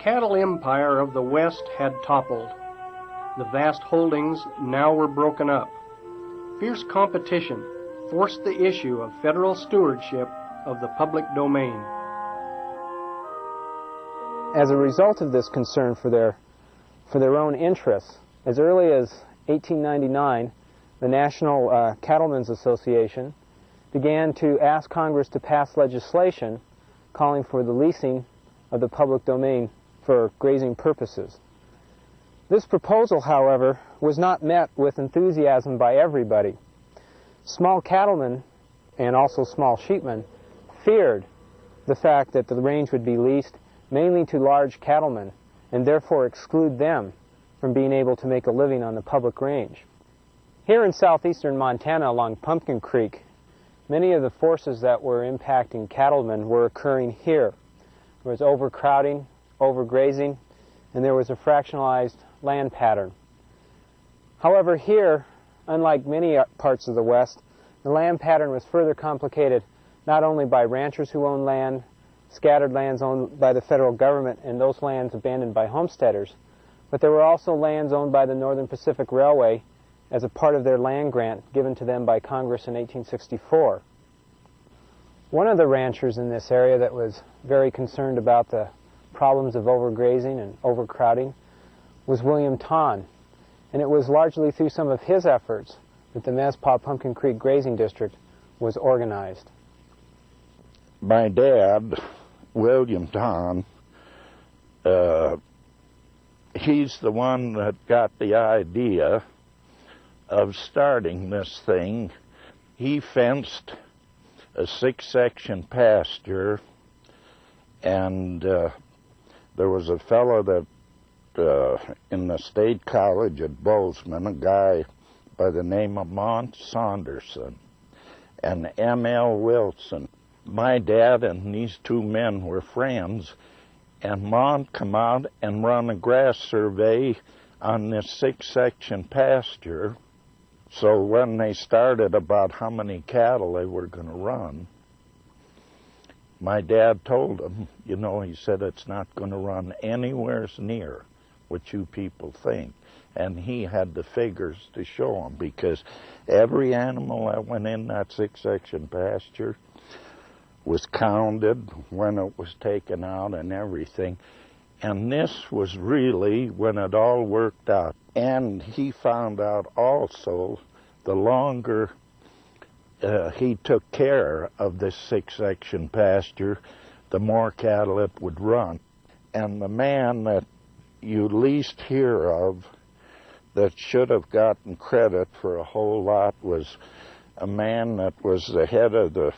cattle empire of the West had toppled. The vast holdings now were broken up. Fierce competition forced the issue of federal stewardship of the public domain. As a result of this concern for their own interests, as early as 1899, the National Cattlemen's Association began to ask Congress to pass legislation calling for the leasing of the public domain for grazing purposes. This proposal, however, was not met with enthusiasm by everybody. Small cattlemen, and also small sheepmen, feared the fact that the range would be leased mainly to large cattlemen, and therefore exclude them from being able to make a living on the public range. Here in southeastern Montana along Pumpkin Creek, many of the forces that were impacting cattlemen were occurring here. There was overcrowding, overgrazing, and there was a fractionalized land pattern. However, here, unlike many parts of the West, the land pattern was further complicated not only by ranchers who owned land, scattered lands owned by the federal government, and those lands abandoned by homesteaders, but there were also lands owned by the Northern Pacific Railway as a part of their land grant given to them by Congress in 1864. One of the ranchers in this area that was very concerned about the problems of overgrazing and overcrowding was William Ton, and it was largely through some of his efforts that the Mezpah Pumpkin Creek Grazing District was organized. My dad, William Ton, he's the one that got the idea of starting this thing. He fenced a 6-section pasture, and there was a fellow that in the State College at Bozeman, a guy by the name of Mont Saunderson and M.L. Wilson. My dad and these two men were friends, and Mont come out and run a grass survey on this 6-section pasture. So when they started about how many cattle they were going to run, my dad told them, you know, he said, it's not going to run anywhere near what you people think. And he had the figures to show them, because every animal that went in that 6-section pasture was counted when it was taken out and everything. And this was really when it all worked out. And he found out also the longer he took care of this 6-section pasture, the more cattle it would run. And the man that you least hear of that should have gotten credit for a whole lot was a man that was the head of the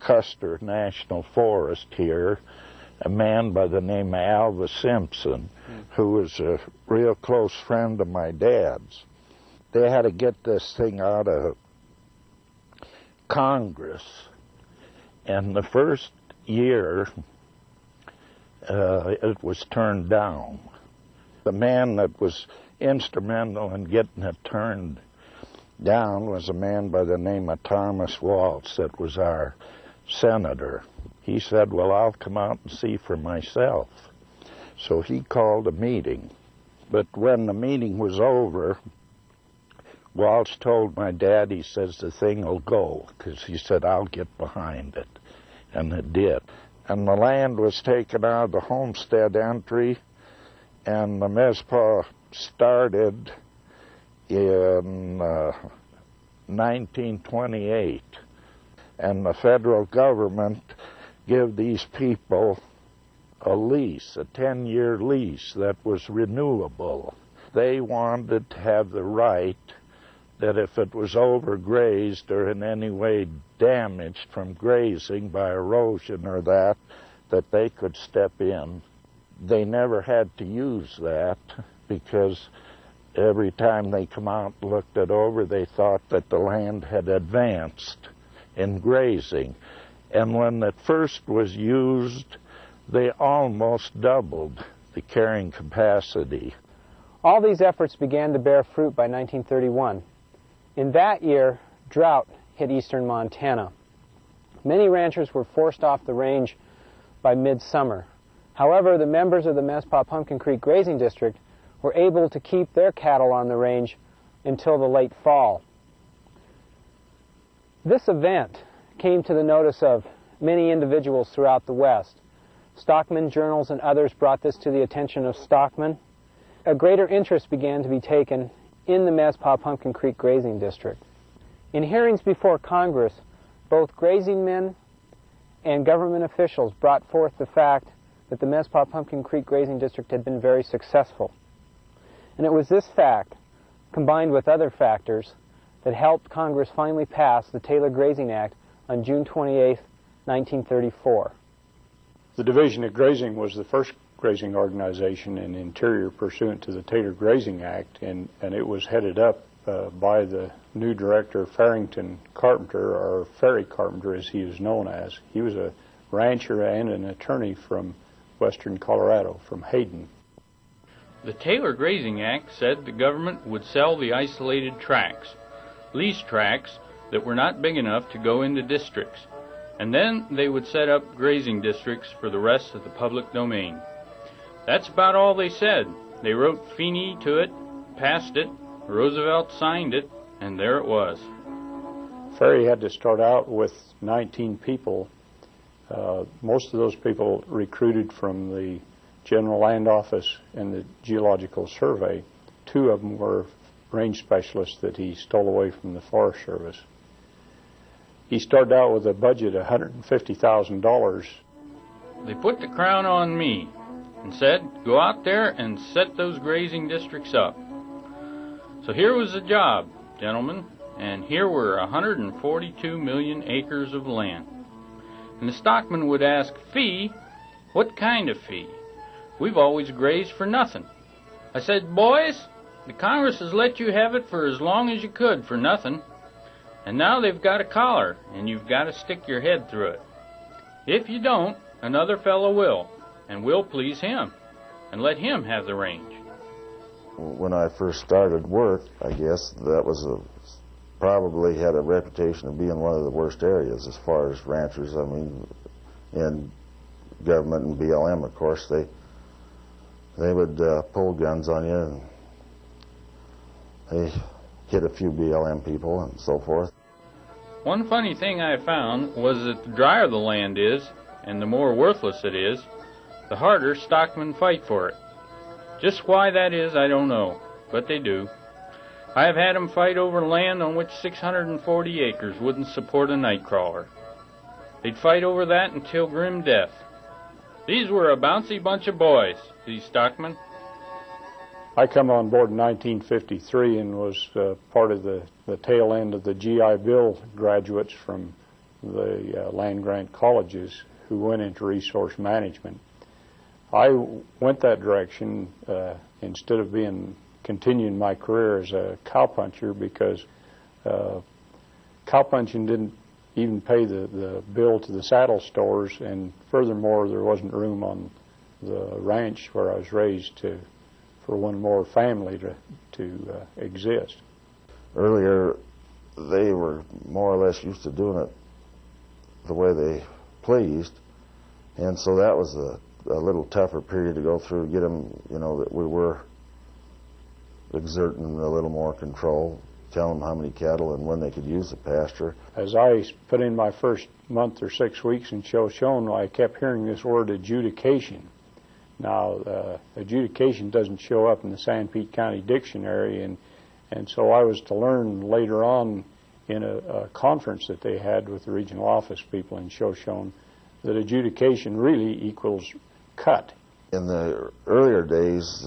Custer National Forest here, a man by the name of Alva Simpson, who was a real close friend of my dad's. They had to get this thing out of Congress, and the first year it was turned down. The man that was instrumental in getting it turned down was a man by the name of Thomas Waltz that was our senator. He said, well, I'll come out and see for myself. So he called a meeting. But when the meeting was over, Waltz told my dad, he says, the thing will go, because he said, I'll get behind it. And it did. And the land was taken out of the homestead entry, and the Mezpah started in 1928. And the federal government gave these people a lease, a 10-year lease that was renewable. They wanted to have the right that if it was overgrazed or in any way damaged from grazing by erosion or that they could step in. They never had to use that, because every time they come out and looked it over, they thought that the land had advanced in grazing. And when it first was used, they almost doubled the carrying capacity. All these efforts began to bear fruit by 1931. In that year, drought hit eastern Montana. Many ranchers were forced off the range by midsummer. However, the members of the Mezpah-Pumpkin Creek Grazing District were able to keep their cattle on the range until the late fall. This event came to the notice of many individuals throughout the West. Stockman journals and others brought this to the attention of stockmen. A greater interest began to be taken in the Mezpah-Pumpkin Creek Grazing District. In hearings before Congress, both grazing men and government officials brought forth the fact that the Mezpah-Pumpkin Creek Grazing District had been very successful. And it was this fact, combined with other factors, that helped Congress finally pass the Taylor Grazing Act on June 28, 1934. The Division of Grazing was the first grazing organization in the Interior pursuant to the Taylor Grazing Act, and it was headed up by the new director, Farrington Carpenter, or Ferry Carpenter as he is known as. He was a rancher and an attorney from western Colorado, from Hayden. The Taylor Grazing Act said the government would sell the isolated tracts, lease tracts that were not big enough to go into districts, and then they would set up grazing districts for the rest of the public domain. That's about all they said. They wrote Feeney to it, passed it, Roosevelt signed it, and there it was. Ferry had to start out with 19 people. Most of those people recruited from the General Land Office and the Geological Survey. 2 of them were range specialists that he stole away from the Forest Service. He started out with a budget of $150,000. They put the crown on me and said, go out there and set those grazing districts up. So here was the job, gentlemen, and here were 142 million acres of land. And the stockman would ask, fee? What kind of fee? We've always grazed for nothing. I said, boys, the Congress has let you have it for as long as you could for nothing. And now they've got a collar, and you've got to stick your head through it. If you don't, another fellow will, and we'll please him, and let him have the range. When I first started work, I guess that was probably had a reputation of being one of the worst areas as far as ranchers. I mean, in government and BLM, of course, they would pull guns on you, and they hit a few BLM people and so forth. One funny thing I found was that the drier the land is, and the more worthless it is, the harder stockmen fight for it. Just why that is, I don't know, but they do. I have had them fight over land on which 640 acres wouldn't support a nightcrawler. They'd fight over that until grim death. These were a bouncy bunch of boys, these stockmen. I come on board in 1953 and was part of the tail end of the GI Bill graduates from the land-grant colleges who went into resource management. I went that direction instead of continuing my career as a cowpuncher, because cowpunching didn't even pay the bill to the saddle stores, and furthermore there wasn't room on the ranch where I was raised for one more family to exist. Earlier, they were more or less used to doing it the way they pleased, and so that was a little tougher period to go through, get them, that we were exerting a little more control, telling them how many cattle and when they could use the pasture. As I put in my first month or 6 weeks in Shoshone, I kept hearing this word adjudication. Now, adjudication doesn't show up in the Sanpete County Dictionary, and so I was to learn later on in a conference that they had with the regional office people in Shoshone that adjudication really equals cut. In the earlier days,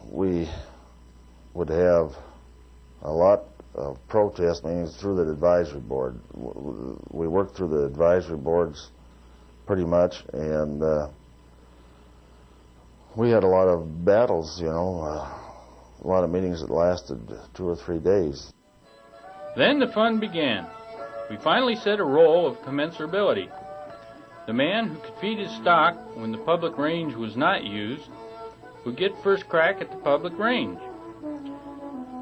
we would have a lot of protest meetings through the advisory board. We worked through the advisory boards pretty much, and we had a lot of battles, a lot of meetings that lasted 2 or 3 days. Then the fun began. We finally set a roll of commensurability. The man who could feed his stock when the public range was not used would get first crack at the public range.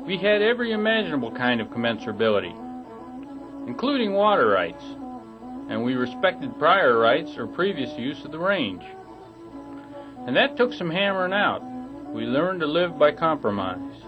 We had every imaginable kind of commensurability, including water rights, and we respected prior rights or previous use of the range. And that took some hammering out. We learned to live by compromise.